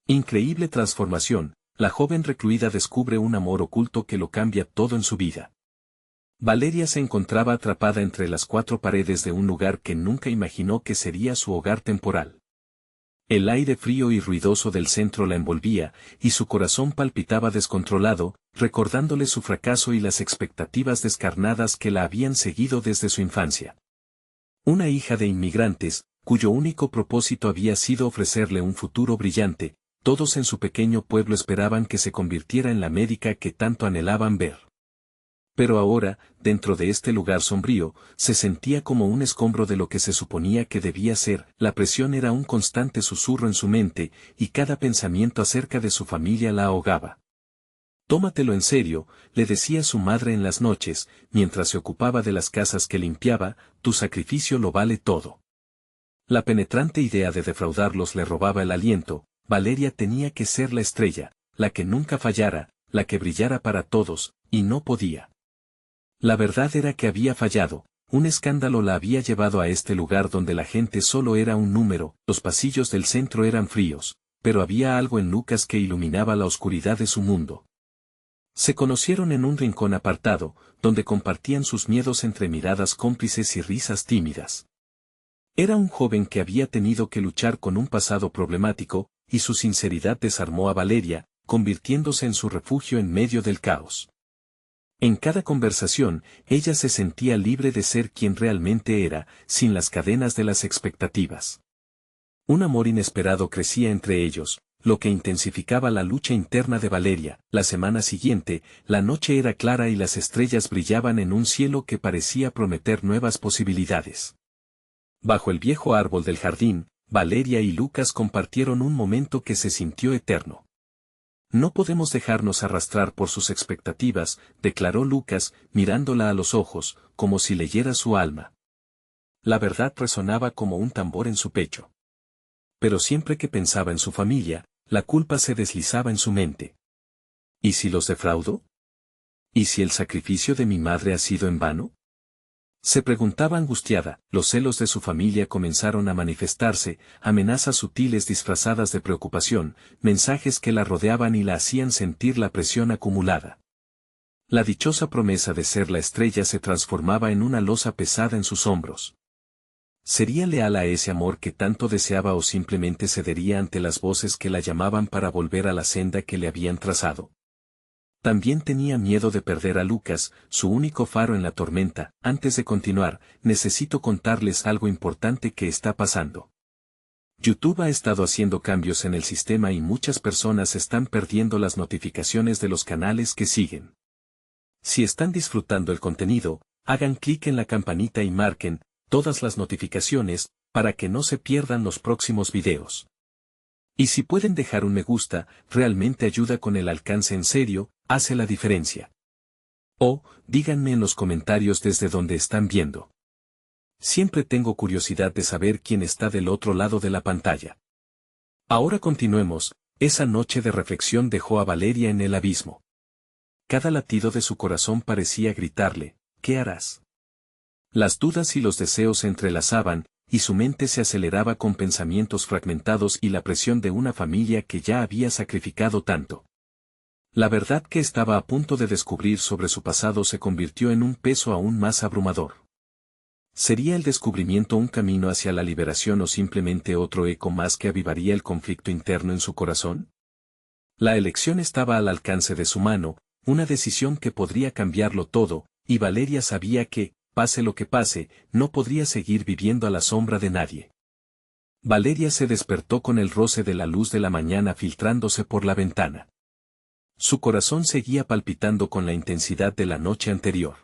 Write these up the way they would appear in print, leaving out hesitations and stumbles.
Increíble transformación, la joven recluida descubre un amor oculto que lo cambia todo en su vida. Valeria se encontraba atrapada entre las cuatro paredes de un lugar que nunca imaginó que sería su hogar temporal. El aire frío y ruidoso del centro la envolvía, y su corazón palpitaba descontrolado, recordándole su fracaso y las expectativas descarnadas que la habían seguido desde su infancia. Una hija de inmigrantes, cuyo único propósito había sido ofrecerle un futuro brillante, todos en su pequeño pueblo esperaban que se convirtiera en la médica que tanto anhelaban ver. Pero ahora, dentro de este lugar sombrío, se sentía como un escombro de lo que se suponía que debía ser. La presión era un constante susurro en su mente, y cada pensamiento acerca de su familia la ahogaba. «Tómatelo en serio», le decía su madre en las noches, mientras se ocupaba de las casas que limpiaba, «tu sacrificio lo vale todo». La penetrante idea de defraudarlos le robaba el aliento. Valeria tenía que ser la estrella, la que nunca fallara, la que brillara para todos, y no podía. La verdad era que había fallado, un escándalo la había llevado a este lugar donde la gente solo era un número, los pasillos del centro eran fríos, pero había algo en Lucas que iluminaba la oscuridad de su mundo. Se conocieron en un rincón apartado, donde compartían sus miedos entre miradas cómplices y risas tímidas. Era un joven que había tenido que luchar con un pasado problemático, y su sinceridad desarmó a Valeria, convirtiéndose en su refugio en medio del caos. En cada conversación, ella se sentía libre de ser quien realmente era, sin las cadenas de las expectativas. Un amor inesperado crecía entre ellos, lo que intensificaba la lucha interna de Valeria. La semana siguiente, la noche era clara y las estrellas brillaban en un cielo que parecía prometer nuevas posibilidades. Bajo el viejo árbol del jardín, Valeria y Lucas compartieron un momento que se sintió eterno. «No podemos dejarnos arrastrar por sus expectativas», declaró Lucas, mirándola a los ojos, como si leyera su alma. La verdad resonaba como un tambor en su pecho. Pero siempre que pensaba en su familia, la culpa se deslizaba en su mente. ¿Y si los defraudo? ¿Y si el sacrificio de mi madre ha sido en vano? Se preguntaba angustiada. Los celos de su familia comenzaron a manifestarse, amenazas sutiles disfrazadas de preocupación, mensajes que la rodeaban y la hacían sentir la presión acumulada. La dichosa promesa de ser la estrella se transformaba en una losa pesada en sus hombros. ¿Sería leal a ese amor que tanto deseaba o simplemente cedería ante las voces que la llamaban para volver a la senda que le habían trazado? También tenía miedo de perder a Lucas, su único faro en la tormenta. Antes de continuar, necesito contarles algo importante que está pasando. YouTube ha estado haciendo cambios en el sistema y muchas personas están perdiendo las notificaciones de los canales que siguen. Si están disfrutando el contenido, hagan clic en la campanita y marquen todas las notificaciones para que no se pierdan los próximos videos. Y si pueden dejar un me gusta, realmente ayuda con el alcance en serio, hace la diferencia. O, díganme en los comentarios desde donde están viendo. Siempre tengo curiosidad de saber quién está del otro lado de la pantalla. Ahora continuemos. Esa noche de reflexión dejó a Valeria en el abismo. Cada latido de su corazón parecía gritarle, ¿qué harás? Las dudas y los deseos se entrelazaban, y su mente se aceleraba con pensamientos fragmentados y la presión de una familia que ya había sacrificado tanto. La verdad que estaba a punto de descubrir sobre su pasado se convirtió en un peso aún más abrumador. ¿Sería el descubrimiento un camino hacia la liberación o simplemente otro eco más que avivaría el conflicto interno en su corazón? La elección estaba al alcance de su mano, una decisión que podría cambiarlo todo, y Valeria sabía que, pase lo que pase, no podría seguir viviendo a la sombra de nadie. Valeria se despertó con el roce de la luz de la mañana filtrándose por la ventana. Su corazón seguía palpitando con la intensidad de la noche anterior.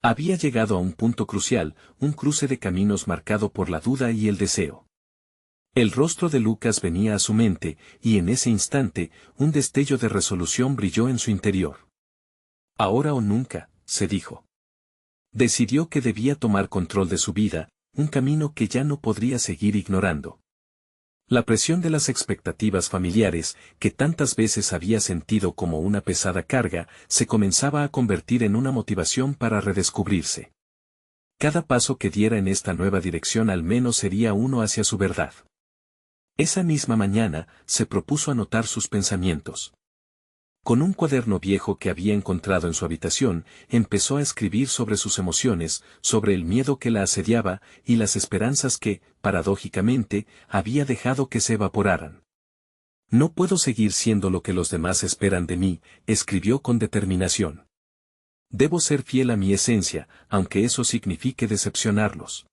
Había llegado a un punto crucial, un cruce de caminos marcado por la duda y el deseo. El rostro de Lucas venía a su mente, y en ese instante, un destello de resolución brilló en su interior. Ahora o nunca, se dijo. Decidió que debía tomar control de su vida, un camino que ya no podría seguir ignorando. La presión de las expectativas familiares, que tantas veces había sentido como una pesada carga, se comenzaba a convertir en una motivación para redescubrirse. Cada paso que diera en esta nueva dirección al menos sería uno hacia su verdad. Esa misma mañana, se propuso anotar sus pensamientos. Con un cuaderno viejo que había encontrado en su habitación, empezó a escribir sobre sus emociones, sobre el miedo que la asediaba, y las esperanzas que, paradójicamente, había dejado que se evaporaran. No puedo seguir siendo lo que los demás esperan de mí, escribió con determinación. Debo ser fiel a mi esencia, aunque eso signifique decepcionarlos.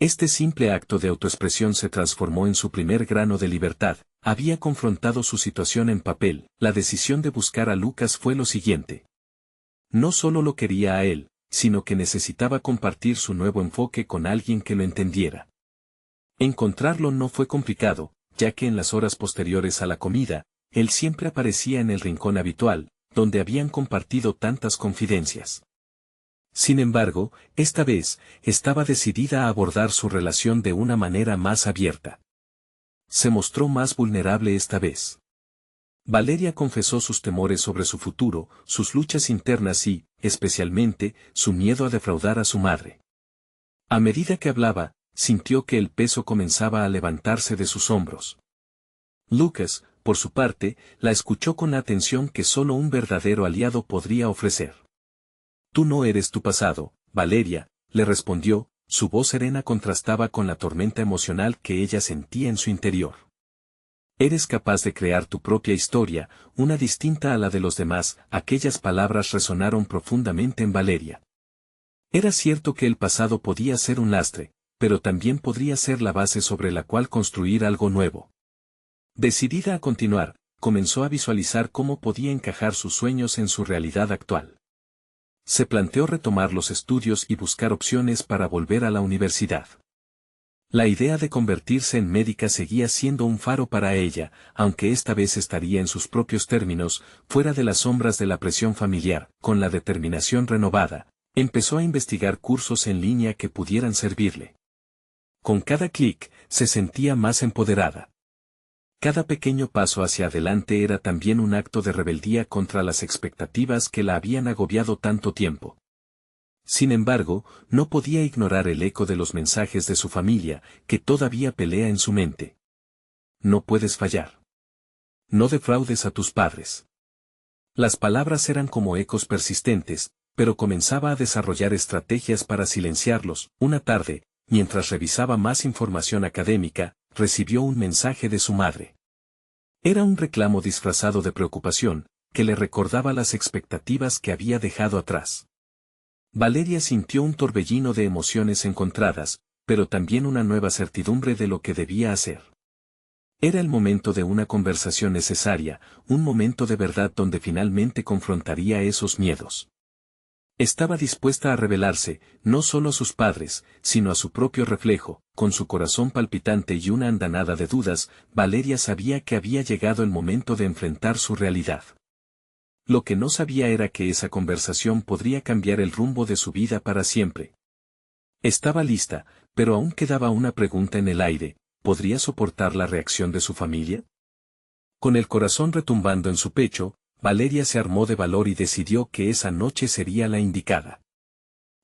Este simple acto de autoexpresión se transformó en su primer grano de libertad. Había confrontado su situación en papel. La decisión de buscar a Lucas fue lo siguiente. No solo lo quería a él, sino que necesitaba compartir su nuevo enfoque con alguien que lo entendiera. Encontrarlo no fue complicado, ya que en las horas posteriores a la comida, él siempre aparecía en el rincón habitual, donde habían compartido tantas confidencias. Sin embargo, esta vez, estaba decidida a abordar su relación de una manera más abierta. Se mostró más vulnerable esta vez. Valeria confesó sus temores sobre su futuro, sus luchas internas y, especialmente, su miedo a defraudar a su madre. A medida que hablaba, sintió que el peso comenzaba a levantarse de sus hombros. Lucas, por su parte, la escuchó con la atención que solo un verdadero aliado podría ofrecer. Tú no eres tu pasado, Valeria, le respondió, su voz serena contrastaba con la tormenta emocional que ella sentía en su interior. Eres capaz de crear tu propia historia, una distinta a la de los demás. Aquellas palabras resonaron profundamente en Valeria. Era cierto que el pasado podía ser un lastre, pero también podría ser la base sobre la cual construir algo nuevo. Decidida a continuar, comenzó a visualizar cómo podía encajar sus sueños en su realidad actual. Se planteó retomar los estudios y buscar opciones para volver a la universidad. La idea de convertirse en médica seguía siendo un faro para ella, aunque esta vez estaría en sus propios términos, fuera de las sombras de la presión familiar. Con la determinación renovada, empezó a investigar cursos en línea que pudieran servirle. Con cada clic, se sentía más empoderada. Cada pequeño paso hacia adelante era también un acto de rebeldía contra las expectativas que la habían agobiado tanto tiempo. Sin embargo, no podía ignorar el eco de los mensajes de su familia, que todavía pelea en su mente. No puedes fallar. No defraudes a tus padres. Las palabras eran como ecos persistentes, pero comenzaba a desarrollar estrategias para silenciarlos. Una tarde, mientras revisaba más información académica, recibió un mensaje de su madre. Era un reclamo disfrazado de preocupación, que le recordaba las expectativas que había dejado atrás. Valeria sintió un torbellino de emociones encontradas, pero también una nueva certidumbre de lo que debía hacer. Era el momento de una conversación necesaria, un momento de verdad donde finalmente confrontaría esos miedos. Estaba dispuesta a revelarse, no solo a sus padres, sino a su propio reflejo. Con su corazón palpitante y una andanada de dudas, Valeria sabía que había llegado el momento de enfrentar su realidad. Lo que no sabía era que esa conversación podría cambiar el rumbo de su vida para siempre. Estaba lista, pero aún quedaba una pregunta en el aire: ¿podría soportar la reacción de su familia? Con el corazón retumbando en su pecho, Valeria se armó de valor y decidió que esa noche sería la indicada.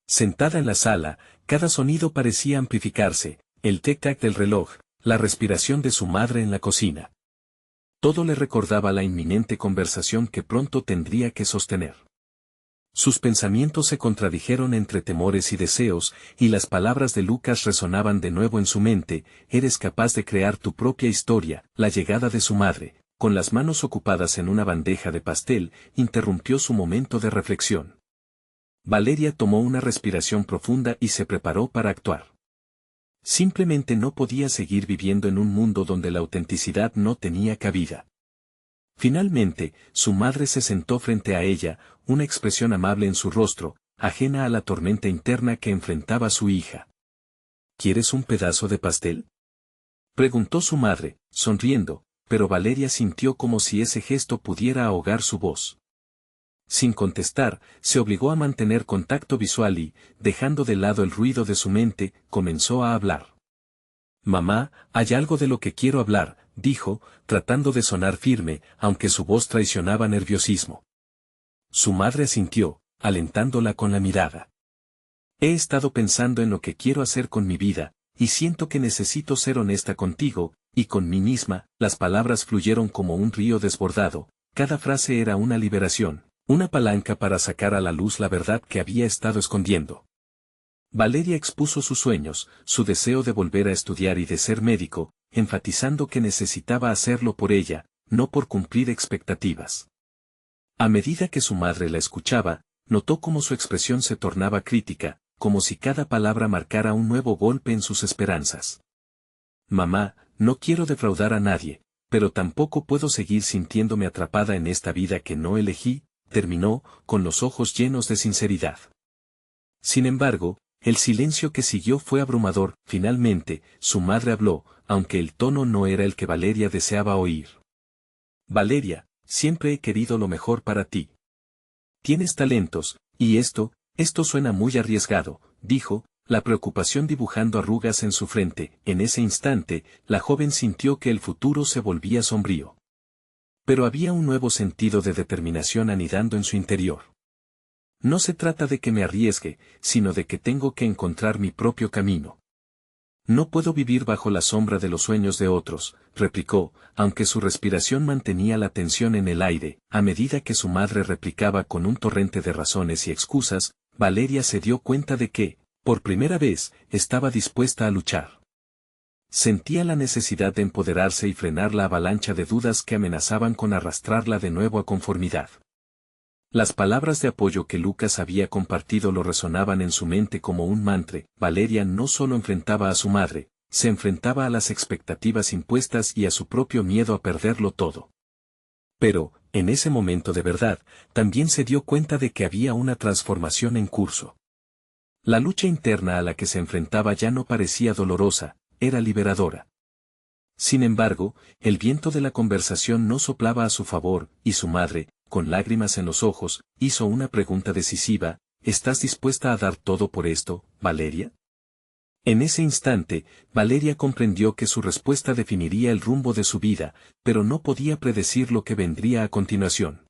Sentada en la sala, cada sonido parecía amplificarse: el tic-tac del reloj, la respiración de su madre en la cocina. Todo le recordaba la inminente conversación que pronto tendría que sostener. Sus pensamientos se contradijeron entre temores y deseos, y las palabras de Lucas resonaban de nuevo en su mente: eres capaz de crear tu propia historia. La llegada de su madre, con las manos ocupadas en una bandeja de pastel, interrumpió su momento de reflexión. Valeria tomó una respiración profunda y se preparó para actuar. Simplemente no podía seguir viviendo en un mundo donde la autenticidad no tenía cabida. Finalmente, su madre se sentó frente a ella, una expresión amable en su rostro, ajena a la tormenta interna que enfrentaba su hija. ¿Quieres un pedazo de pastel?, preguntó su madre, sonriendo, pero Valeria sintió como si ese gesto pudiera ahogar su voz. Sin contestar, se obligó a mantener contacto visual y, dejando de lado el ruido de su mente, comenzó a hablar. «Mamá, hay algo de lo que quiero hablar», dijo, tratando de sonar firme, aunque su voz traicionaba nerviosismo. Su madre asintió, alentándola con la mirada. «He estado pensando en lo que quiero hacer con mi vida, y siento que necesito ser honesta contigo», y con mí misma, las palabras fluyeron como un río desbordado, cada frase era una liberación, una palanca para sacar a la luz la verdad que había estado escondiendo. Valeria expuso sus sueños, su deseo de volver a estudiar y de ser médico, enfatizando que necesitaba hacerlo por ella, no por cumplir expectativas. A medida que su madre la escuchaba, notó cómo su expresión se tornaba crítica, como si cada palabra marcara un nuevo golpe en sus esperanzas. Mamá, no quiero defraudar a nadie, pero tampoco puedo seguir sintiéndome atrapada en esta vida que no elegí, terminó, con los ojos llenos de sinceridad. Sin embargo, el silencio que siguió fue abrumador. Finalmente, su madre habló, aunque el tono no era el que Valeria deseaba oír. Valeria, siempre he querido lo mejor para ti. Tienes talentos, y esto suena muy arriesgado, dijo, la preocupación dibujando arrugas en su frente. En ese instante, la joven sintió que el futuro se volvía sombrío. Pero había un nuevo sentido de determinación anidando en su interior. No se trata de que me arriesgue, sino de que tengo que encontrar mi propio camino. No puedo vivir bajo la sombra de los sueños de otros, replicó, aunque su respiración mantenía la tensión en el aire. A medida que su madre replicaba con un torrente de razones y excusas, Valeria se dio cuenta de que, por primera vez, estaba dispuesta a luchar. Sentía la necesidad de empoderarse y frenar la avalancha de dudas que amenazaban con arrastrarla de nuevo a conformidad. Las palabras de apoyo que Lucas había compartido lo resonaban en su mente como un mantra. Valeria no solo enfrentaba a su madre, se enfrentaba a las expectativas impuestas y a su propio miedo a perderlo todo. Pero, en ese momento de verdad, también se dio cuenta de que había una transformación en curso. La lucha interna a la que se enfrentaba ya no parecía dolorosa, era liberadora. Sin embargo, el viento de la conversación no soplaba a su favor, y su madre, con lágrimas en los ojos, hizo una pregunta decisiva: ¿estás dispuesta a dar todo por esto, Valeria? En ese instante, Valeria comprendió que su respuesta definiría el rumbo de su vida, pero no podía predecir lo que vendría a continuación.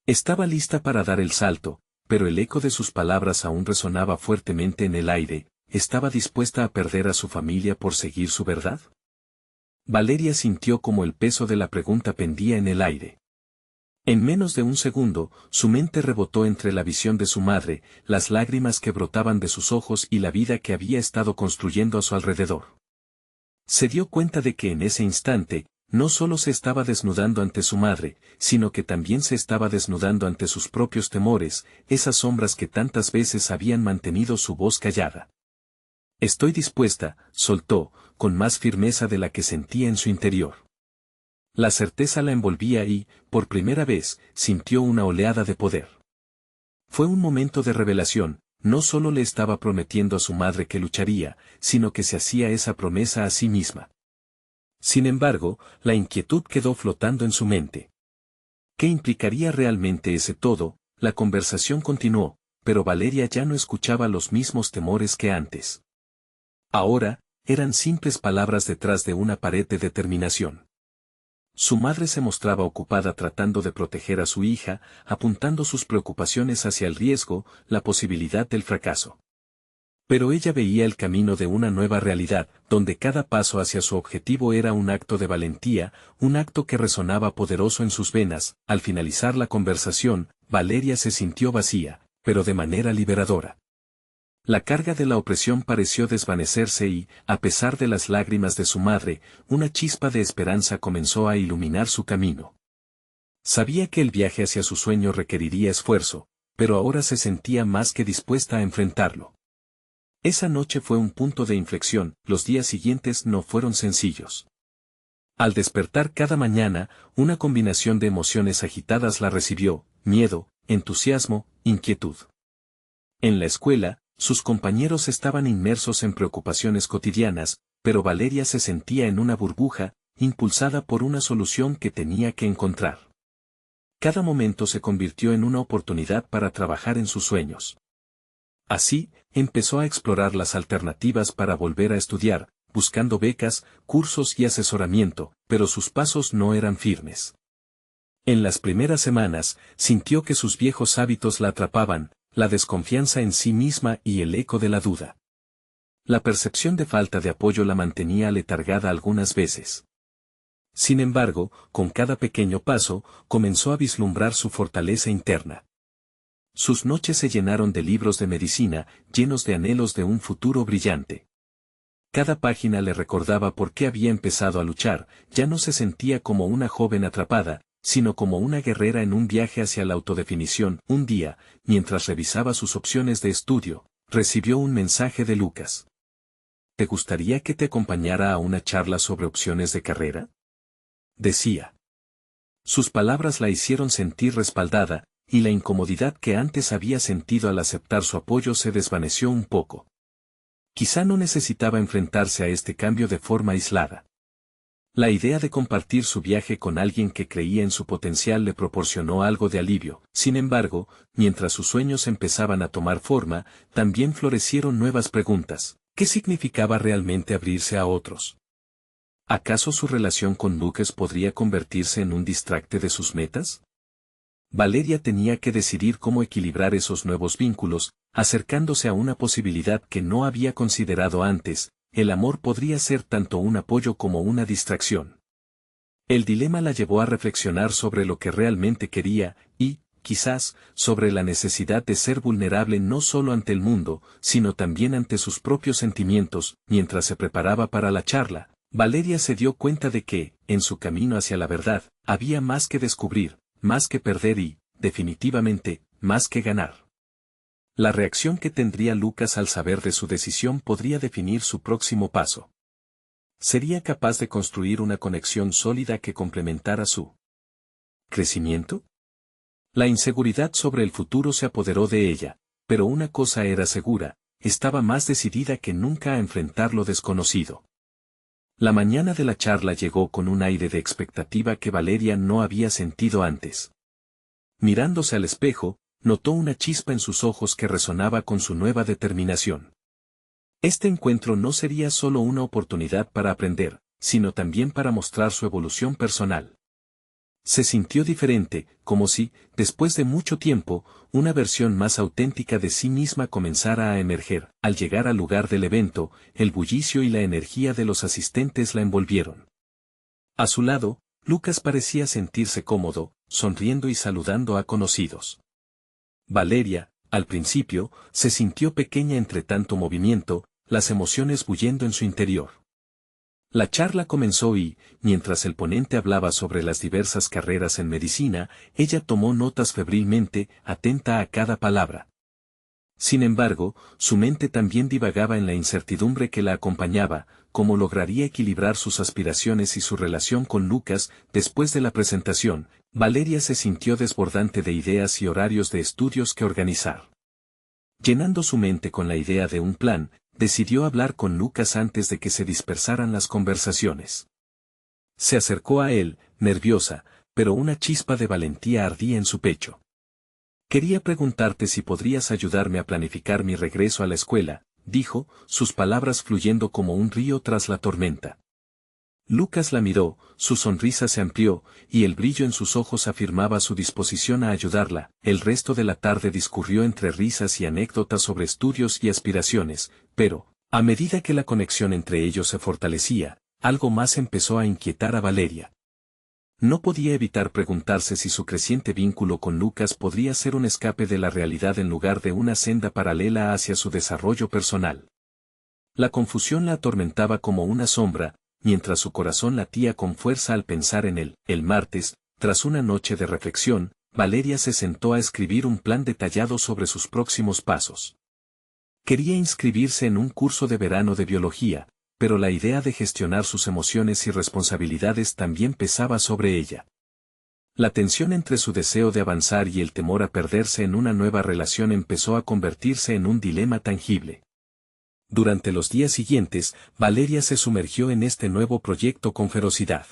Estaba lista para dar el salto, pero el eco de sus palabras aún resonaba fuertemente en el aire. ¿Estaba dispuesta a perder a su familia por seguir su verdad? Valeria sintió como el peso de la pregunta pendía en el aire. En menos de un segundo, su mente rebotó entre la visión de su madre, las lágrimas que brotaban de sus ojos y la vida que había estado construyendo a su alrededor. Se dio cuenta de que en ese instante, no solo se estaba desnudando ante su madre, sino que también se estaba desnudando ante sus propios temores, esas sombras que tantas veces habían mantenido su voz callada. Estoy dispuesta, soltó, con más firmeza de la que sentía en su interior. La certeza la envolvía y, por primera vez, sintió una oleada de poder. Fue un momento de revelación. No solo le estaba prometiendo a su madre que lucharía, sino que se hacía esa promesa a sí misma. Sin embargo, la inquietud quedó flotando en su mente. ¿Qué implicaría realmente ese todo? La conversación continuó, pero Valeria ya no escuchaba los mismos temores que antes. Ahora, eran simples palabras detrás de una pared de determinación. Su madre se mostraba ocupada tratando de proteger a su hija, apuntando sus preocupaciones hacia el riesgo, la posibilidad del fracaso. Pero ella veía el camino de una nueva realidad, donde cada paso hacia su objetivo era un acto de valentía, un acto que resonaba poderoso en sus venas. Al finalizar la conversación, Valeria se sintió vacía, pero de manera liberadora. La carga de la opresión pareció desvanecerse y, a pesar de las lágrimas de su madre, una chispa de esperanza comenzó a iluminar su camino. Sabía que el viaje hacia su sueño requeriría esfuerzo, pero ahora se sentía más que dispuesta a enfrentarlo. Esa noche fue un punto de inflexión. Los días siguientes no fueron sencillos. Al despertar cada mañana, una combinación de emociones agitadas la recibió: miedo, entusiasmo, inquietud. En la escuela, sus compañeros estaban inmersos en preocupaciones cotidianas, pero Valeria se sentía en una burbuja, impulsada por una solución que tenía que encontrar. Cada momento se convirtió en una oportunidad para trabajar en sus sueños. Así, empezó a explorar las alternativas para volver a estudiar, buscando becas, cursos y asesoramiento, pero sus pasos no eran firmes. En las primeras semanas, sintió que sus viejos hábitos la atrapaban, la desconfianza en sí misma y el eco de la duda. La percepción de falta de apoyo la mantenía aletargada algunas veces. Sin embargo, con cada pequeño paso, comenzó a vislumbrar su fortaleza interna. Sus noches se llenaron de libros de medicina, llenos de anhelos de un futuro brillante. Cada página le recordaba por qué había empezado a luchar, ya no se sentía como una joven atrapada, sino como una guerrera en un viaje hacia la autodefinición. Un día, mientras revisaba sus opciones de estudio, recibió un mensaje de Lucas. ¿Te gustaría que te acompañara a una charla sobre opciones de carrera? Decía. Sus palabras la hicieron sentir respaldada, y la incomodidad que antes había sentido al aceptar su apoyo se desvaneció un poco. Quizá no necesitaba enfrentarse a este cambio de forma aislada. La idea de compartir su viaje con alguien que creía en su potencial le proporcionó algo de alivio. Sin embargo, mientras sus sueños empezaban a tomar forma, también florecieron nuevas preguntas. ¿Qué significaba realmente abrirse a otros? ¿Acaso su relación con Lucas podría convertirse en un distracte de sus metas? Valeria tenía que decidir cómo equilibrar esos nuevos vínculos, acercándose a una posibilidad que no había considerado antes. El amor podría ser tanto un apoyo como una distracción. El dilema la llevó a reflexionar sobre lo que realmente quería, y, quizás, sobre la necesidad de ser vulnerable no solo ante el mundo, sino también ante sus propios sentimientos. Mientras se preparaba para la charla, Valeria se dio cuenta de que, en su camino hacia la verdad, había más que descubrir, más que perder y, definitivamente, más que ganar. La reacción que tendría Lucas al saber de su decisión podría definir su próximo paso. ¿Sería capaz de construir una conexión sólida que complementara su crecimiento? La inseguridad sobre el futuro se apoderó de ella, pero una cosa era segura, estaba más decidida que nunca a enfrentar lo desconocido. La mañana de la charla llegó con un aire de expectativa que Valeria no había sentido antes. Mirándose al espejo, notó una chispa en sus ojos que resonaba con su nueva determinación. Este encuentro no sería solo una oportunidad para aprender, sino también para mostrar su evolución personal. Se sintió diferente, como si, después de mucho tiempo, una versión más auténtica de sí misma comenzara a emerger. Al llegar al lugar del evento, el bullicio y la energía de los asistentes la envolvieron. A su lado, Lucas parecía sentirse cómodo, sonriendo y saludando a conocidos. Valeria, al principio, se sintió pequeña entre tanto movimiento, las emociones bullendo en su interior. La charla comenzó y, mientras el ponente hablaba sobre las diversas carreras en medicina, ella tomó notas febrilmente, atenta a cada palabra. Sin embargo, su mente también divagaba en la incertidumbre que la acompañaba, cómo lograría equilibrar sus aspiraciones y su relación con Lucas. Después de la presentación, Valeria se sintió desbordante de ideas y horarios de estudios que organizar. Llenando su mente con la idea de un plan, decidió hablar con Lucas antes de que se dispersaran las conversaciones. Se acercó a él, nerviosa, pero una chispa de valentía ardía en su pecho. Quería preguntarte si podrías ayudarme a planificar mi regreso a la escuela, dijo, sus palabras fluyendo como un río tras la tormenta. Lucas la miró, su sonrisa se amplió, y el brillo en sus ojos afirmaba su disposición a ayudarla. El resto de la tarde discurrió entre risas y anécdotas sobre estudios y aspiraciones, pero, a medida que la conexión entre ellos se fortalecía, algo más empezó a inquietar a Valeria. No podía evitar preguntarse si su creciente vínculo con Lucas podría ser un escape de la realidad en lugar de una senda paralela hacia su desarrollo personal. La confusión la atormentaba como una sombra, mientras su corazón latía con fuerza al pensar en él. El martes, tras una noche de reflexión, Valeria se sentó a escribir un plan detallado sobre sus próximos pasos. Quería inscribirse en un curso de verano de biología, pero la idea de gestionar sus emociones y responsabilidades también pesaba sobre ella. La tensión entre su deseo de avanzar y el temor a perderse en una nueva relación empezó a convertirse en un dilema tangible. Durante los días siguientes, Valeria se sumergió en este nuevo proyecto con ferocidad.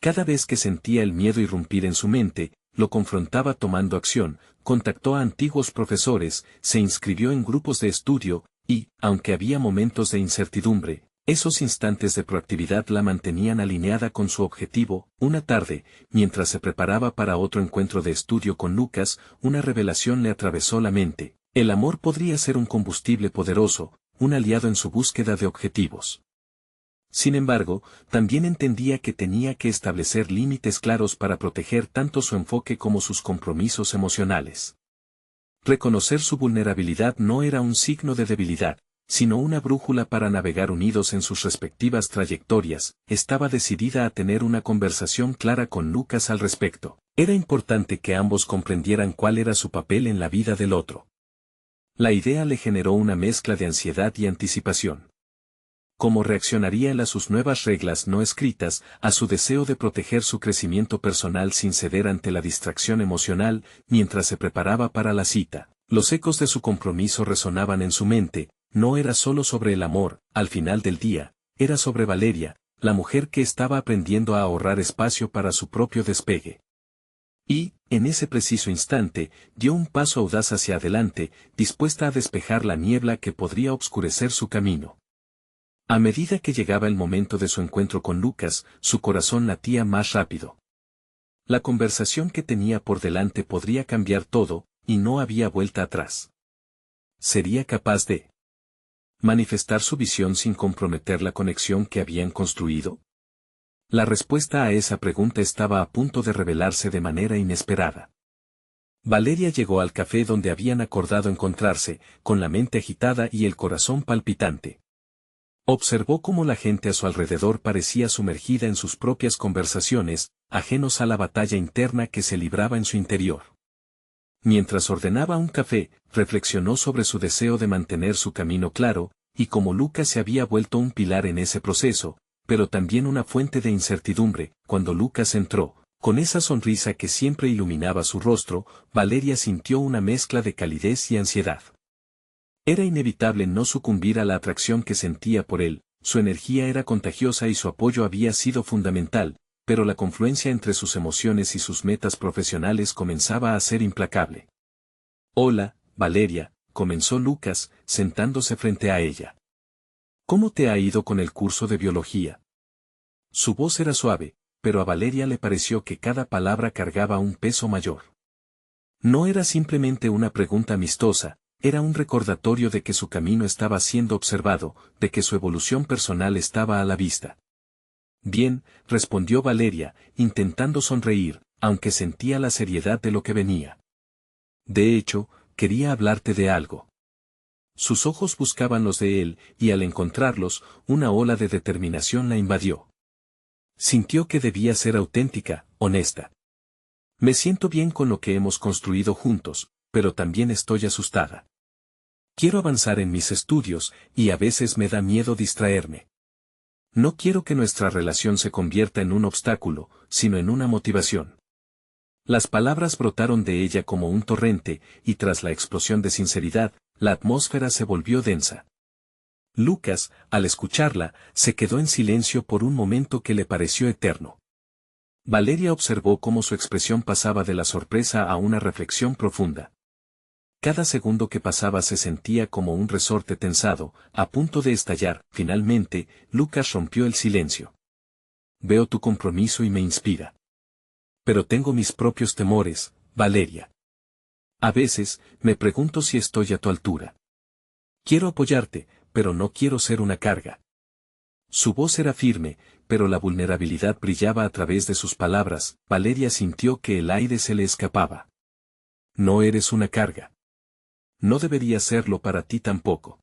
Cada vez que sentía el miedo irrumpir en su mente, lo confrontaba tomando acción, contactó a antiguos profesores, se inscribió en grupos de estudio, y, aunque había momentos de incertidumbre, esos instantes de proactividad la mantenían alineada con su objetivo. Una tarde, mientras se preparaba para otro encuentro de estudio con Lucas, una revelación le atravesó la mente. El amor podría ser un combustible poderoso, un aliado en su búsqueda de objetivos. Sin embargo, también entendía que tenía que establecer límites claros para proteger tanto su enfoque como sus compromisos emocionales. Reconocer su vulnerabilidad no era un signo de debilidad, sino una brújula para navegar unidos en sus respectivas trayectorias. Estaba decidida a tener una conversación clara con Lucas al respecto. Era importante que ambos comprendieran cuál era su papel en la vida del otro. La idea le generó una mezcla de ansiedad y anticipación. ¿Cómo reaccionaría él a sus nuevas reglas no escritas, a su deseo de proteger su crecimiento personal sin ceder ante la distracción emocional, mientras se preparaba para la cita? Los ecos de su compromiso resonaban en su mente. No era solo sobre el amor, al final del día, era sobre Valeria, la mujer que estaba aprendiendo a ahorrar espacio para su propio despegue. Y, en ese preciso instante, dio un paso audaz hacia adelante, dispuesta a despejar la niebla que podría obscurecer su camino. A medida que llegaba el momento de su encuentro con Lucas, su corazón latía más rápido. La conversación que tenía por delante podría cambiar todo, y no había vuelta atrás. ¿Sería capaz de manifestar su visión sin comprometer la conexión que habían construido? La respuesta a esa pregunta estaba a punto de revelarse de manera inesperada. Valeria llegó al café donde habían acordado encontrarse, con la mente agitada y el corazón palpitante. Observó cómo la gente a su alrededor parecía sumergida en sus propias conversaciones, ajenos a la batalla interna que se libraba en su interior. Mientras ordenaba un café, reflexionó sobre su deseo de mantener su camino claro, y cómo Lucas se había vuelto un pilar en ese proceso, pero también una fuente de incertidumbre. Cuando Lucas entró, con esa sonrisa que siempre iluminaba su rostro, Valeria sintió una mezcla de calidez y ansiedad. Era inevitable no sucumbir a la atracción que sentía por él, su energía era contagiosa y su apoyo había sido fundamental, pero la confluencia entre sus emociones y sus metas profesionales comenzaba a ser implacable. «Hola, Valeria», comenzó Lucas, sentándose frente a ella. «¿Cómo te ha ido con el curso de biología?» Su voz era suave, pero a Valeria le pareció que cada palabra cargaba un peso mayor. No era simplemente una pregunta amistosa, era un recordatorio de que su camino estaba siendo observado, de que su evolución personal estaba a la vista. «Bien», respondió Valeria, intentando sonreír, aunque sentía la seriedad de lo que venía. «De hecho, quería hablarte de algo». Sus ojos buscaban los de él, y al encontrarlos, una ola de determinación la invadió. Sintió que debía ser auténtica, honesta. «Me siento bien con lo que hemos construido juntos, pero también estoy asustada. Quiero avanzar en mis estudios, y a veces me da miedo distraerme. No quiero que nuestra relación se convierta en un obstáculo, sino en una motivación». Las palabras brotaron de ella como un torrente, y tras la explosión de sinceridad, la atmósfera se volvió densa. Lucas, al escucharla, se quedó en silencio por un momento que le pareció eterno. Valeria observó cómo su expresión pasaba de la sorpresa a una reflexión profunda. Cada segundo que pasaba se sentía como un resorte tensado, a punto de estallar. Finalmente, Lucas rompió el silencio. «Veo tu compromiso y me inspira. Pero tengo mis propios temores, Valeria. A veces, me pregunto si estoy a tu altura. Quiero apoyarte, pero no quiero ser una carga». Su voz era firme, pero la vulnerabilidad brillaba a través de sus palabras. Valeria sintió que el aire se le escapaba. «No eres una carga. No debería serlo para ti tampoco.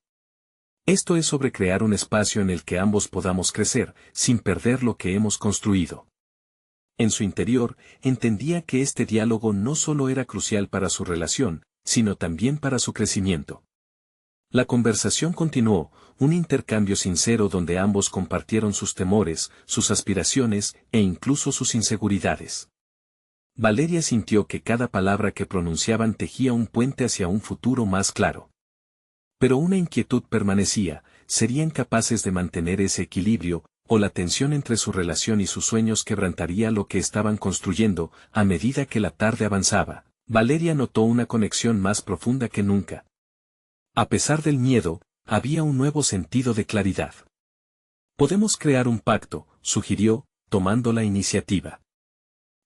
Esto es sobre crear un espacio en el que ambos podamos crecer, sin perder lo que hemos construido». En su interior, entendía que este diálogo no solo era crucial para su relación, sino también para su crecimiento. La conversación continuó, un intercambio sincero donde ambos compartieron sus temores, sus aspiraciones, e incluso sus inseguridades. Valeria sintió que cada palabra que pronunciaban tejía un puente hacia un futuro más claro. Pero una inquietud permanecía: ¿serían capaces de mantener ese equilibrio, o la tensión entre su relación y sus sueños quebrantaría lo que estaban construyendo? A medida que la tarde avanzaba, Valeria notó una conexión más profunda que nunca. A pesar del miedo, había un nuevo sentido de claridad. «Podemos crear un pacto», sugirió, tomando la iniciativa.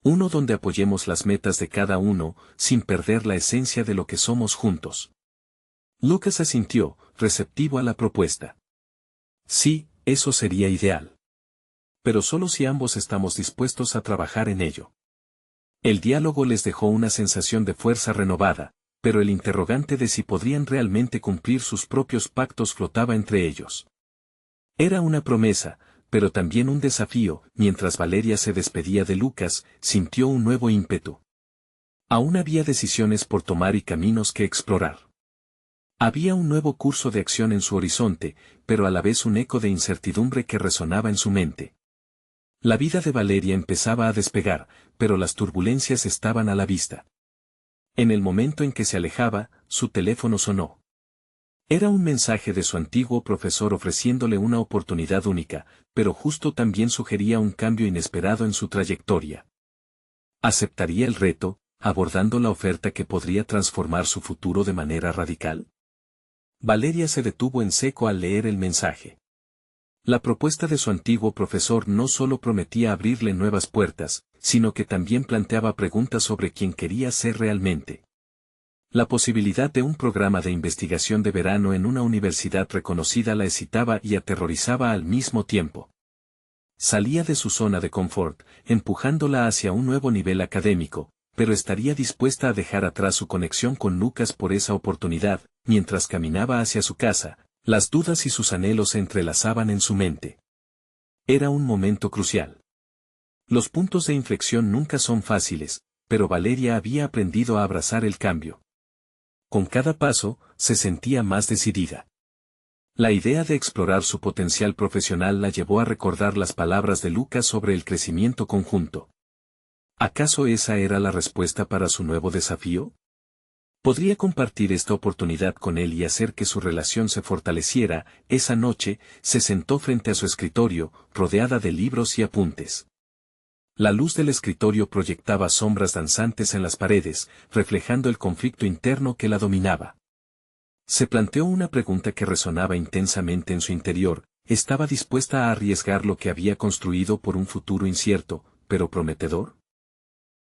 «Uno donde apoyemos las metas de cada uno, sin perder la esencia de lo que somos juntos». Lucas asintió, receptivo a la propuesta. Sí, eso sería ideal. Pero solo si ambos estamos dispuestos a trabajar en ello. El diálogo les dejó una sensación de fuerza renovada, pero el interrogante de si podrían realmente cumplir sus propios pactos flotaba entre ellos. Era una promesa, pero también un desafío. Mientras Valeria se despedía de Lucas, sintió un nuevo ímpetu. Aún había decisiones por tomar y caminos que explorar. Había un nuevo curso de acción en su horizonte, pero a la vez un eco de incertidumbre que resonaba en su mente. La vida de Valeria empezaba a despegar, pero las turbulencias estaban a la vista. En el momento en que se alejaba, su teléfono sonó. Era un mensaje de su antiguo profesor ofreciéndole una oportunidad única, pero justo también sugería un cambio inesperado en su trayectoria. ¿Aceptaría el reto, abordando la oferta que podría transformar su futuro de manera radical? Valeria se detuvo en seco al leer el mensaje. La propuesta de su antiguo profesor no solo prometía abrirle nuevas puertas, sino que también planteaba preguntas sobre quién quería ser realmente. La posibilidad de un programa de investigación de verano en una universidad reconocida la excitaba y aterrorizaba al mismo tiempo. Salía de su zona de confort, empujándola hacia un nuevo nivel académico, pero estaría dispuesta a dejar atrás su conexión con Lucas por esa oportunidad. Mientras caminaba hacia su casa, las dudas y sus anhelos se entrelazaban en su mente. Era un momento crucial. Los puntos de inflexión nunca son fáciles, pero Valeria había aprendido a abrazar el cambio. Con cada paso, se sentía más decidida. La idea de explorar su potencial profesional la llevó a recordar las palabras de Lucas sobre el crecimiento conjunto. ¿Acaso esa era la respuesta para su nuevo desafío? Podría compartir esta oportunidad con él y hacer que su relación se fortaleciera. Esa noche, se sentó frente a su escritorio, rodeada de libros y apuntes. La luz del escritorio proyectaba sombras danzantes en las paredes, reflejando el conflicto interno que la dominaba. Se planteó una pregunta que resonaba intensamente en su interior: ¿estaba dispuesta a arriesgar lo que había construido por un futuro incierto, pero prometedor?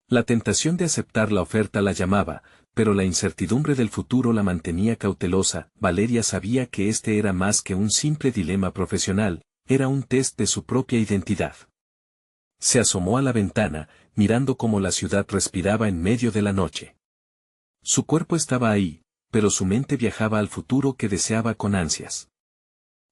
La tentación de aceptar la oferta la llamaba, pero la incertidumbre del futuro la mantenía cautelosa. Valeria sabía que este era más que un simple dilema profesional, era un test de su propia identidad. Se asomó a la ventana, mirando cómo la ciudad respiraba en medio de la noche. Su cuerpo estaba ahí, pero su mente viajaba al futuro que deseaba con ansias.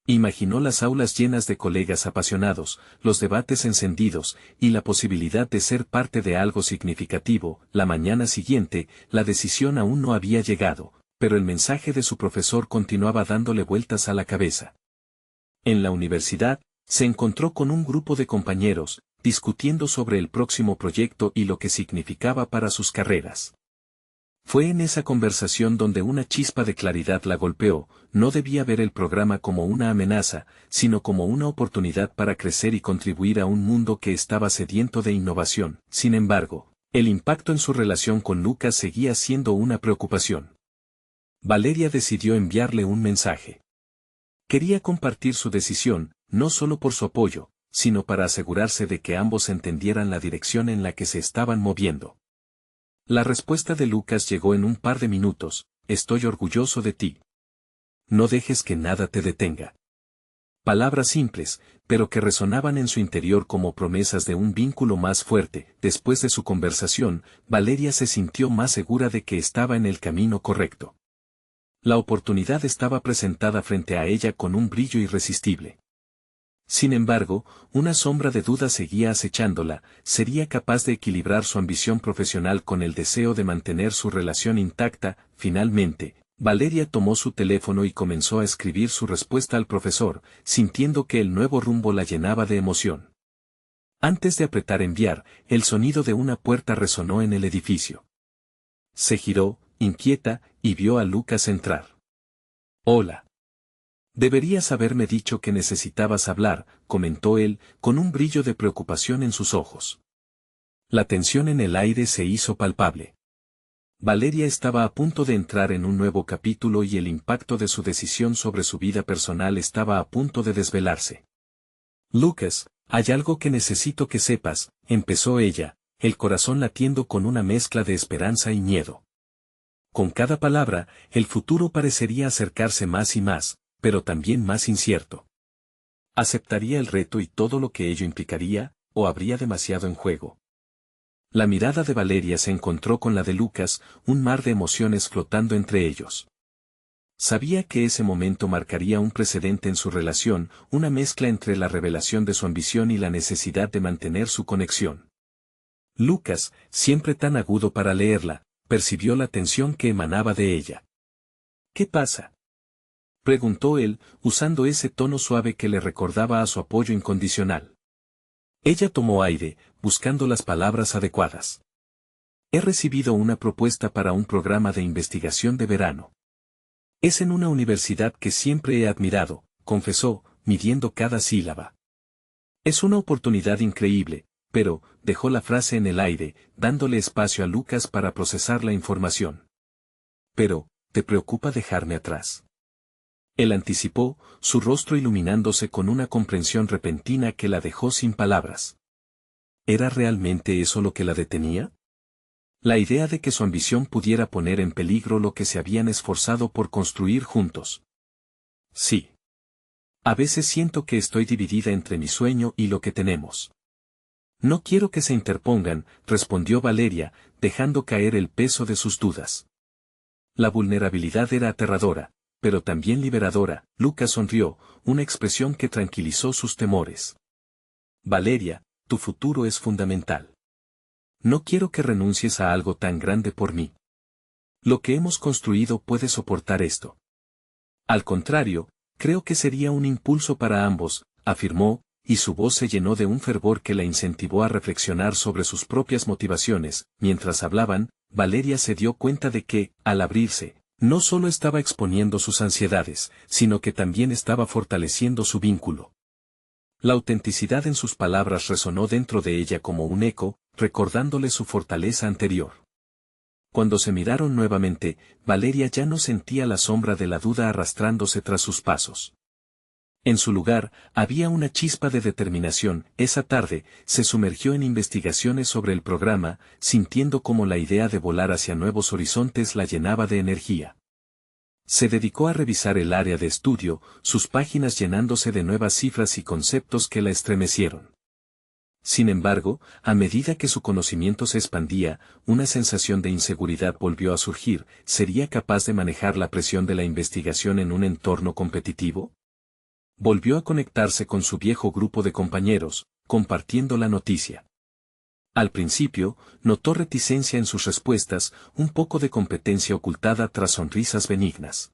Imaginó las aulas llenas de colegas apasionados, los debates encendidos, y la posibilidad de ser parte de algo significativo. La mañana siguiente, la decisión aún no había llegado, pero el mensaje de su profesor continuaba dándole vueltas a la cabeza. En la universidad, se encontró con un grupo de compañeros, discutiendo sobre el próximo proyecto y lo que significaba para sus carreras. Fue en esa conversación donde una chispa de claridad la golpeó. No debía ver el programa como una amenaza, sino como una oportunidad para crecer y contribuir a un mundo que estaba sediento de innovación. Sin embargo, el impacto en su relación con Lucas seguía siendo una preocupación. Valeria decidió enviarle un mensaje. Quería compartir su decisión, no solo por su apoyo, sino para asegurarse de que ambos entendieran la dirección en la que se estaban moviendo. La respuesta de Lucas llegó en un par de minutos: estoy orgulloso de ti. No dejes que nada te detenga. Palabras simples, pero que resonaban en su interior como promesas de un vínculo más fuerte. Después de su conversación, Valeria se sintió más segura de que estaba en el camino correcto. La oportunidad estaba presentada frente a ella con un brillo irresistible. Sin embargo, una sombra de duda seguía acechándola. ¿Sería capaz de equilibrar su ambición profesional con el deseo de mantener su relación intacta? Finalmente, Valeria tomó su teléfono y comenzó a escribir su respuesta al profesor, sintiendo que el nuevo rumbo la llenaba de emoción. Antes de apretar enviar, el sonido de una puerta resonó en el edificio. Se giró, inquieta, y vio a Lucas entrar. «Hola. Deberías haberme dicho que necesitabas hablar», comentó él, con un brillo de preocupación en sus ojos. La tensión en el aire se hizo palpable. Valeria estaba a punto de entrar en un nuevo capítulo y el impacto de su decisión sobre su vida personal estaba a punto de desvelarse. «Lucas, hay algo que necesito que sepas», empezó ella, el corazón latiendo con una mezcla de esperanza y miedo. Con cada palabra, el futuro parecería acercarse más y más, pero también más incierto. ¿Aceptaría el reto y todo lo que ello implicaría, o habría demasiado en juego? La mirada de Valeria se encontró con la de Lucas, un mar de emociones flotando entre ellos. Sabía que ese momento marcaría un precedente en su relación, una mezcla entre la revelación de su ambición y la necesidad de mantener su conexión. Lucas, siempre tan agudo para leerla, percibió la tensión que emanaba de ella. ¿Qué pasa?, preguntó él, usando ese tono suave que le recordaba a su apoyo incondicional. Ella tomó aire, buscando las palabras adecuadas. He recibido una propuesta para un programa de investigación de verano. Es en una universidad que siempre he admirado, confesó, midiendo cada sílaba. Es una oportunidad increíble, pero, dejó la frase en el aire, dándole espacio a Lucas para procesar la información. Pero, ¿te preocupa dejarme atrás?, él anticipó, su rostro iluminándose con una comprensión repentina que la dejó sin palabras. ¿Era realmente eso lo que la detenía? La idea de que su ambición pudiera poner en peligro lo que se habían esforzado por construir juntos. Sí. A veces siento que estoy dividida entre mi sueño y lo que tenemos. No quiero que se interpongan, respondió Valeria, dejando caer el peso de sus dudas. La vulnerabilidad era aterradora, pero también liberadora. Lucas sonrió, una expresión que tranquilizó sus temores. Valeria, tu futuro es fundamental. No quiero que renuncies a algo tan grande por mí. Lo que hemos construido puede soportar esto. Al contrario, creo que sería un impulso para ambos, afirmó, y su voz se llenó de un fervor que la incentivó a reflexionar sobre sus propias motivaciones. Mientras hablaban, Valeria se dio cuenta de que, al abrirse, no solo estaba exponiendo sus ansiedades, sino que también estaba fortaleciendo su vínculo. La autenticidad en sus palabras resonó dentro de ella como un eco, recordándole su fortaleza anterior. Cuando se miraron nuevamente, Valeria ya no sentía la sombra de la duda arrastrándose tras sus pasos. En su lugar, había una chispa de determinación. Esa tarde, se sumergió en investigaciones sobre el programa, sintiendo cómo la idea de volar hacia nuevos horizontes la llenaba de energía. Se dedicó a revisar el área de estudio, sus páginas llenándose de nuevas cifras y conceptos que la estremecieron. Sin embargo, a medida que su conocimiento se expandía, una sensación de inseguridad volvió a surgir. ¿Sería capaz de manejar la presión de la investigación en un entorno competitivo? Volvió a conectarse con su viejo grupo de compañeros, compartiendo la noticia. Al principio, notó reticencia en sus respuestas, un poco de competencia ocultada tras sonrisas benignas.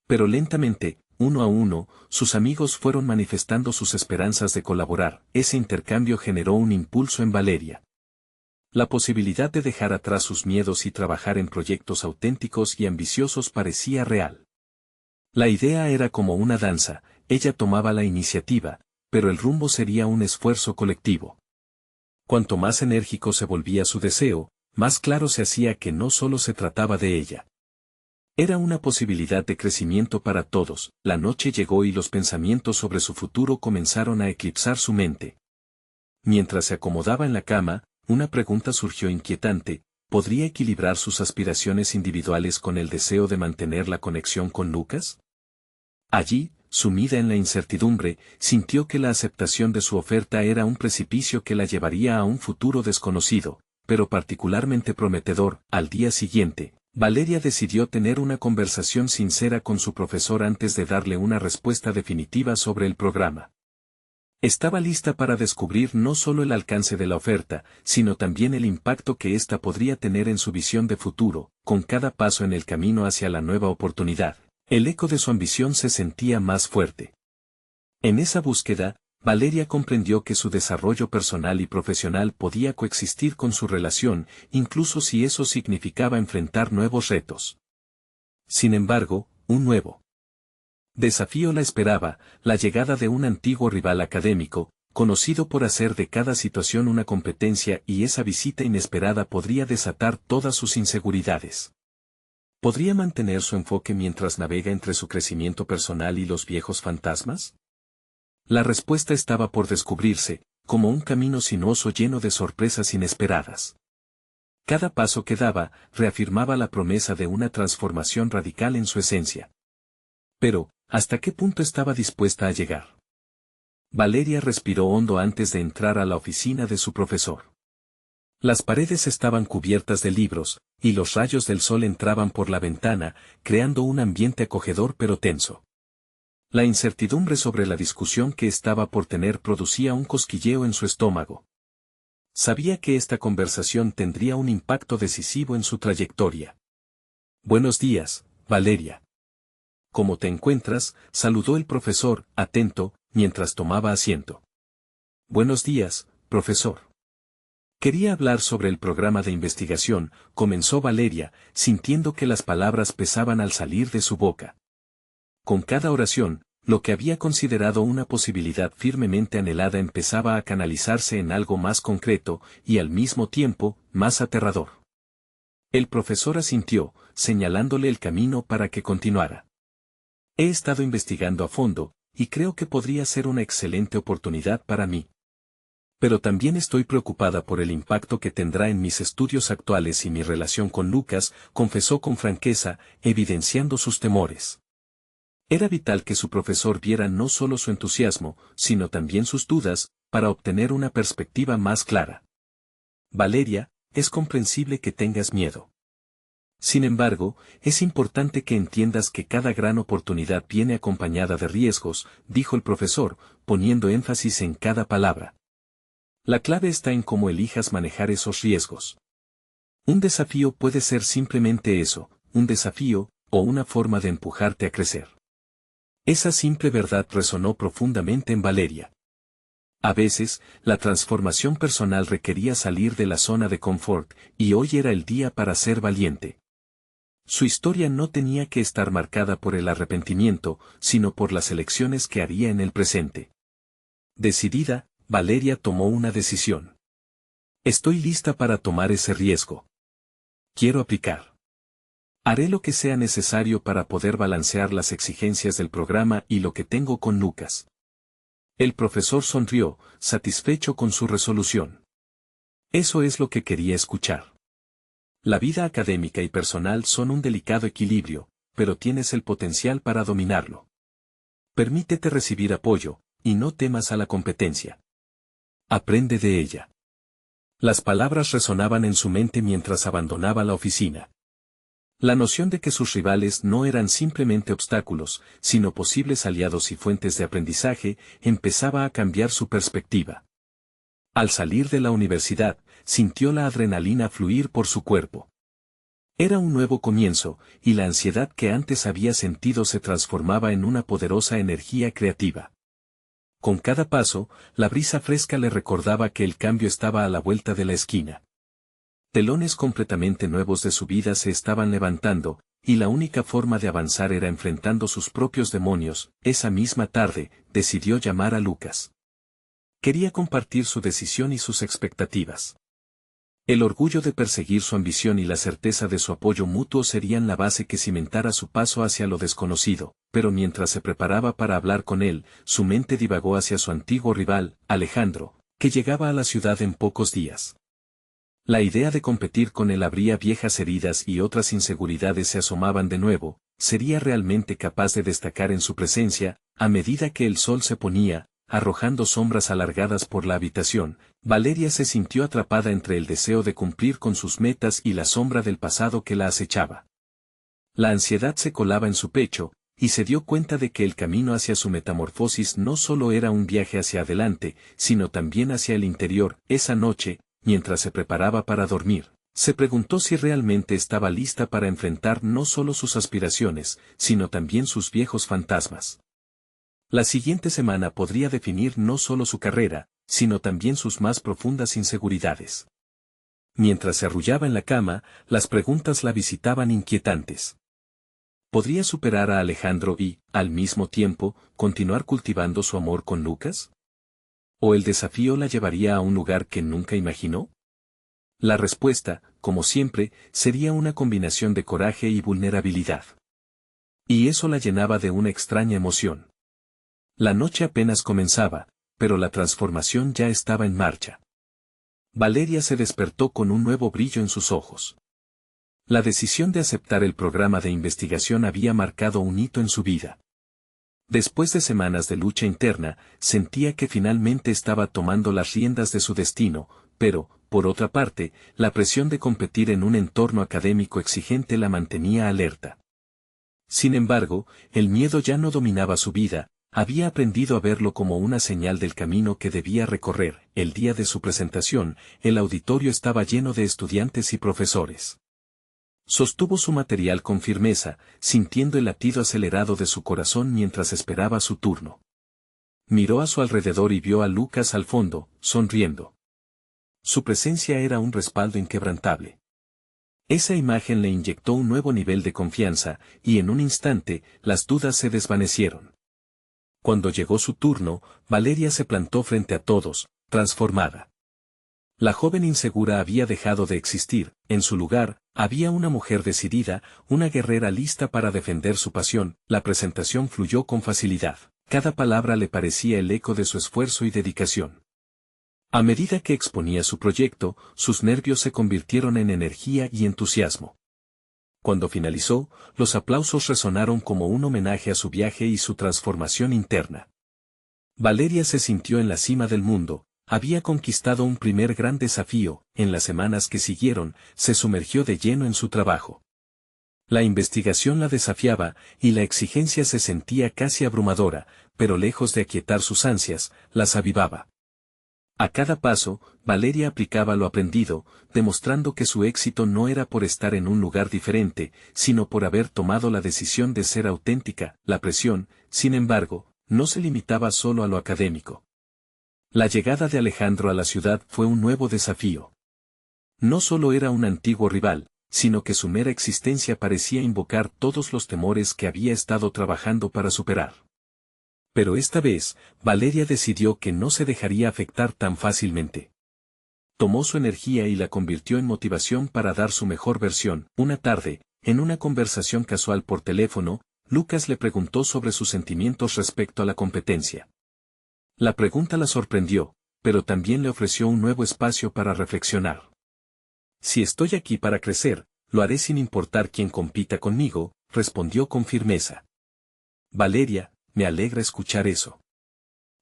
Pero lentamente, uno a uno, sus amigos fueron manifestando sus esperanzas de colaborar. Ese intercambio generó un impulso en Valeria. La posibilidad de dejar atrás sus miedos y trabajar en proyectos auténticos y ambiciosos parecía real. La idea era como una danza, ella tomaba la iniciativa, pero el rumbo sería un esfuerzo colectivo. Cuanto más enérgico se volvía su deseo, más claro se hacía que no solo se trataba de ella. Era una posibilidad de crecimiento para todos. La noche llegó y los pensamientos sobre su futuro comenzaron a eclipsar su mente. Mientras se acomodaba en la cama, una pregunta surgió inquietante: ¿podría equilibrar sus aspiraciones individuales con el deseo de mantener la conexión con Lucas? Allí, sumida en la incertidumbre, sintió que la aceptación de su oferta era un precipicio que la llevaría a un futuro desconocido, pero particularmente prometedor. Al día siguiente, Valeria decidió tener una conversación sincera con su profesor antes de darle una respuesta definitiva sobre el programa. Estaba lista para descubrir no solo el alcance de la oferta, sino también el impacto que ésta podría tener en su visión de futuro. Con cada paso en el camino hacia la nueva oportunidad, el eco de su ambición se sentía más fuerte. En esa búsqueda, Valeria comprendió que su desarrollo personal y profesional podía coexistir con su relación, incluso si eso significaba enfrentar nuevos retos. Sin embargo, un nuevo desafío la esperaba: la llegada de un antiguo rival académico, conocido por hacer de cada situación una competencia, y esa visita inesperada podría desatar todas sus inseguridades. ¿Podría mantener su enfoque mientras navega entre su crecimiento personal y los viejos fantasmas? La respuesta estaba por descubrirse, como un camino sinuoso lleno de sorpresas inesperadas. Cada paso que daba, reafirmaba la promesa de una transformación radical en su esencia. Pero, ¿hasta qué punto estaba dispuesta a llegar? Valeria respiró hondo antes de entrar a la oficina de su profesor. Las paredes estaban cubiertas de libros, y los rayos del sol entraban por la ventana, creando un ambiente acogedor pero tenso. La incertidumbre sobre la discusión que estaba por tener producía un cosquilleo en su estómago. Sabía que esta conversación tendría un impacto decisivo en su trayectoria. Buenos días, Valeria. ¿Cómo te encuentras?, saludó el profesor, atento, mientras tomaba asiento. Buenos días, profesor. Quería hablar sobre el programa de investigación, comenzó Valeria, sintiendo que las palabras pesaban al salir de su boca. Con cada oración, lo que había considerado una posibilidad firmemente anhelada empezaba a canalizarse en algo más concreto, y al mismo tiempo, más aterrador. El profesor asintió, señalándole el camino para que continuara. He estado investigando a fondo, y creo que podría ser una excelente oportunidad para mí. Pero también estoy preocupada por el impacto que tendrá en mis estudios actuales y mi relación con Lucas, confesó con franqueza, evidenciando sus temores. Era vital que su profesor viera no solo su entusiasmo, sino también sus dudas, para obtener una perspectiva más clara. Valeria, es comprensible que tengas miedo. Sin embargo, es importante que entiendas que cada gran oportunidad viene acompañada de riesgos, dijo el profesor, poniendo énfasis en cada palabra. La clave está en cómo elijas manejar esos riesgos. Un desafío puede ser simplemente eso, un desafío, o una forma de empujarte a crecer. Esa simple verdad resonó profundamente en Valeria. A veces, la transformación personal requería salir de la zona de confort, y hoy era el día para ser valiente. Su historia no tenía que estar marcada por el arrepentimiento, sino por las elecciones que haría en el presente. Decidida, Valeria tomó una decisión. Estoy lista para tomar ese riesgo. Quiero aplicar. Haré lo que sea necesario para poder balancear las exigencias del programa y lo que tengo con Lucas. El profesor sonrió, satisfecho con su resolución. Eso es lo que quería escuchar. La vida académica y personal son un delicado equilibrio, pero tienes el potencial para dominarlo. Permítete recibir apoyo, y no temas a la competencia. Aprende de ella. Las palabras resonaban en su mente mientras abandonaba la oficina. La noción de que sus rivales no eran simplemente obstáculos, sino posibles aliados y fuentes de aprendizaje, empezaba a cambiar su perspectiva. Al salir de la universidad, sintió la adrenalina fluir por su cuerpo. Era un nuevo comienzo, y la ansiedad que antes había sentido se transformaba en una poderosa energía creativa. Con cada paso, la brisa fresca le recordaba que el cambio estaba a la vuelta de la esquina. Telones completamente nuevos de su vida se estaban levantando, y la única forma de avanzar era enfrentando sus propios demonios. Esa misma tarde, decidió llamar a Lucas. Quería compartir su decisión y sus expectativas. El orgullo de perseguir su ambición y la certeza de su apoyo mutuo serían la base que cimentara su paso hacia lo desconocido, pero mientras se preparaba para hablar con él, su mente divagó hacia su antiguo rival, Alejandro, que llegaba a la ciudad en pocos días. La idea de competir con él abría viejas heridas y otras inseguridades se asomaban de nuevo. ¿Sería realmente capaz de destacar en su presencia, a medida que el sol se ponía, arrojando sombras alargadas por la habitación? Valeria se sintió atrapada entre el deseo de cumplir con sus metas y la sombra del pasado que la acechaba. La ansiedad se colaba en su pecho, y se dio cuenta de que el camino hacia su metamorfosis no solo era un viaje hacia adelante, sino también hacia el interior. Esa noche, mientras se preparaba para dormir, se preguntó si realmente estaba lista para enfrentar no solo sus aspiraciones, sino también sus viejos fantasmas. La siguiente semana podría definir no solo su carrera, sino también sus más profundas inseguridades. Mientras se arrullaba en la cama, las preguntas la visitaban inquietantes. ¿Podría superar a Alejandro y, al mismo tiempo, continuar cultivando su amor con Lucas? ¿O el desafío la llevaría a un lugar que nunca imaginó? La respuesta, como siempre, sería una combinación de coraje y vulnerabilidad. Y eso la llenaba de una extraña emoción. La noche apenas comenzaba, pero la transformación ya estaba en marcha. Valeria se despertó con un nuevo brillo en sus ojos. La decisión de aceptar el programa de investigación había marcado un hito en su vida. Después de semanas de lucha interna, sentía que finalmente estaba tomando las riendas de su destino, pero, por otra parte, la presión de competir en un entorno académico exigente la mantenía alerta. Sin embargo, el miedo ya no dominaba su vida, había aprendido a verlo como una señal del camino que debía recorrer. El día de su presentación, el auditorio estaba lleno de estudiantes y profesores. Sostuvo su material con firmeza, sintiendo el latido acelerado de su corazón mientras esperaba su turno. Miró a su alrededor y vio a Lucas al fondo, sonriendo. Su presencia era un respaldo inquebrantable. Esa imagen le inyectó un nuevo nivel de confianza, y en un instante, las dudas se desvanecieron. Cuando llegó su turno, Valeria se plantó frente a todos, transformada. La joven insegura había dejado de existir, en su lugar, había una mujer decidida, una guerrera lista para defender su pasión. La presentación fluyó con facilidad. Cada palabra le parecía el eco de su esfuerzo y dedicación. A medida que exponía su proyecto, sus nervios se convirtieron en energía y entusiasmo. Cuando finalizó, los aplausos resonaron como un homenaje a su viaje y su transformación interna. Valeria se sintió en la cima del mundo. Había conquistado un primer gran desafío. En las semanas que siguieron, se sumergió de lleno en su trabajo. La investigación la desafiaba, y la exigencia se sentía casi abrumadora, pero lejos de aquietar sus ansias, las avivaba. A cada paso, Valeria aplicaba lo aprendido, demostrando que su éxito no era por estar en un lugar diferente, sino por haber tomado la decisión de ser auténtica. La presión, sin embargo, no se limitaba solo a lo académico. La llegada de Alejandro a la ciudad fue un nuevo desafío. No solo era un antiguo rival, sino que su mera existencia parecía invocar todos los temores que había estado trabajando para superar. Pero esta vez, Valeria decidió que no se dejaría afectar tan fácilmente. Tomó su energía y la convirtió en motivación para dar su mejor versión. Una tarde, en una conversación casual por teléfono, Lucas le preguntó sobre sus sentimientos respecto a la competencia. La pregunta la sorprendió, pero también le ofreció un nuevo espacio para reflexionar. Si estoy aquí para crecer, lo haré sin importar quién compita conmigo, respondió con firmeza. Valeria, me alegra escuchar eso.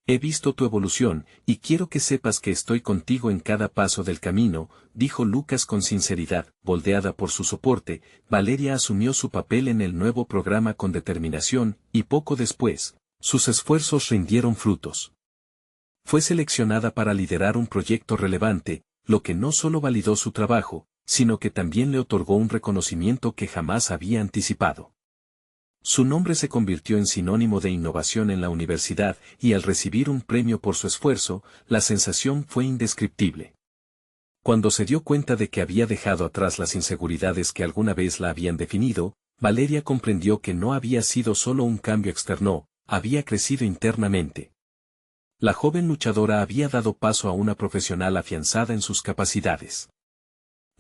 He visto tu evolución, y quiero que sepas que estoy contigo en cada paso del camino, dijo Lucas con sinceridad. Volteada por su soporte, Valeria asumió su papel en el nuevo programa con determinación, y poco después, sus esfuerzos rindieron frutos. Fue seleccionada para liderar un proyecto relevante, lo que no solo validó su trabajo, sino que también le otorgó un reconocimiento que jamás había anticipado. Su nombre se convirtió en sinónimo de innovación en la universidad, y al recibir un premio por su esfuerzo, la sensación fue indescriptible. Cuando se dio cuenta de que había dejado atrás las inseguridades que alguna vez la habían definido, Valeria comprendió que no había sido solo un cambio externo, había crecido internamente. La joven luchadora había dado paso a una profesional afianzada en sus capacidades.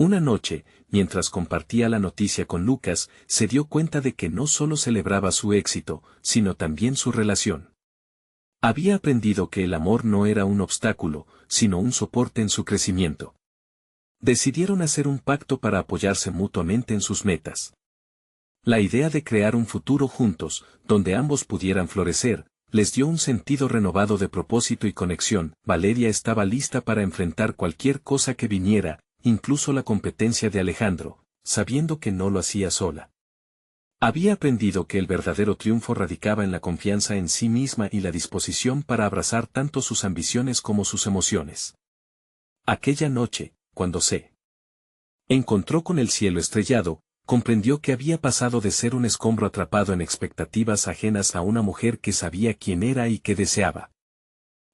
Una noche, mientras compartía la noticia con Lucas, se dio cuenta de que no solo celebraba su éxito, sino también su relación. Había aprendido que el amor no era un obstáculo, sino un soporte en su crecimiento. Decidieron hacer un pacto para apoyarse mutuamente en sus metas. La idea de crear un futuro juntos, donde ambos pudieran florecer, les dio un sentido renovado de propósito y conexión. Valeria estaba lista para enfrentar cualquier cosa que viniera, incluso la competencia de Alejandro, sabiendo que no lo hacía sola. Había aprendido que el verdadero triunfo radicaba en la confianza en sí misma y la disposición para abrazar tanto sus ambiciones como sus emociones. Aquella noche, cuando se encontró con el cielo estrellado, comprendió que había pasado de ser un escombro atrapado en expectativas ajenas a una mujer que sabía quién era y qué deseaba.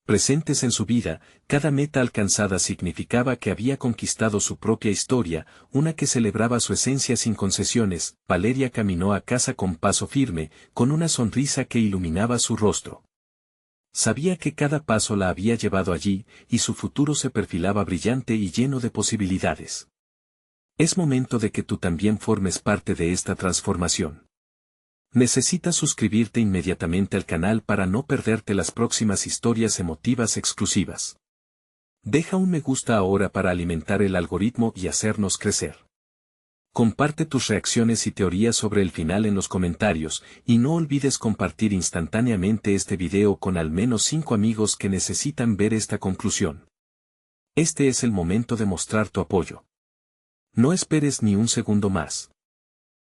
Presentes en su vida, cada meta alcanzada significaba que había conquistado su propia historia, una que celebraba su esencia sin concesiones. Valeria caminó a casa con paso firme, con una sonrisa que iluminaba su rostro. Sabía que cada paso la había llevado allí, y su futuro se perfilaba brillante y lleno de posibilidades. Es momento de que tú también formes parte de esta transformación. Necesitas suscribirte inmediatamente al canal para no perderte las próximas historias emotivas exclusivas. Deja un me gusta ahora para alimentar el algoritmo y hacernos crecer. Comparte tus reacciones y teorías sobre el final en los comentarios, y no olvides compartir instantáneamente este video con al menos 5 amigos que necesitan ver esta conclusión. Este es el momento de mostrar tu apoyo. No esperes ni un segundo más.